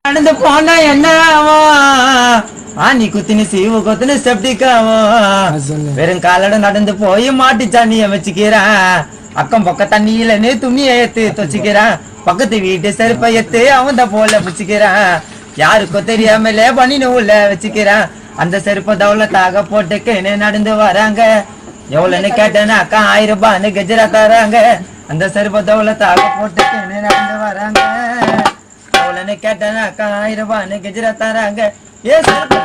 நடந்து போனா என்ன ஆனி குத்தினு சீவு கொத்துனு செப்டிக்காவோ வெறும் காலோட நடந்து போய் மாட்டு சாணிய வச்சுக்கிறான் அக்கம் பக்க தண்ணியிலன்னு துணியை ஏத்து தொச்சுக்கிறான் பக்கத்து வீட்டு செருப்பை எத்து அவன் தான் போல பிச்சுக்கிறான் யாருக்கும் தெரியாமலே பண்ணினு உள்ள வச்சுக்கிறான் அந்த செருப்ப தௌலத்தாக போட்டுக்குன்னு நடந்து வராங்க எவ்வளவுன்னு கேட்டேன்னா அக்கா 1000 ரூபான்னு கெஜரா தராங்க அந்த செருப்ப தௌலத்தாக போட்டுக்குன்னு நடந்து வராங்க எவ்வளவுன்னு கேட்டேன்னா அக்கா 1000 ரூபான்னு கெஜரா தராங்க ஏ செருப்பு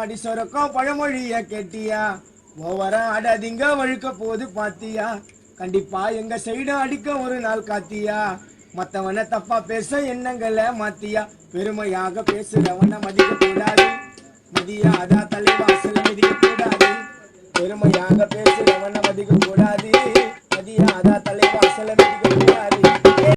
அடி சொரக்கம் பழமொழிய கேட்டியா ஓவரா அடாதீங்க வழுக்க போது பாத்தியா கண்டிப்பா எங்க சைடு அடிக்க ஒரு நாள் காத்தியா மத்தவன தப்பா பேச எண்ணங்களை மாத்தியா பெருமையாக பேசுறவன மதிக்க கூடாது மதியாதா தலைவா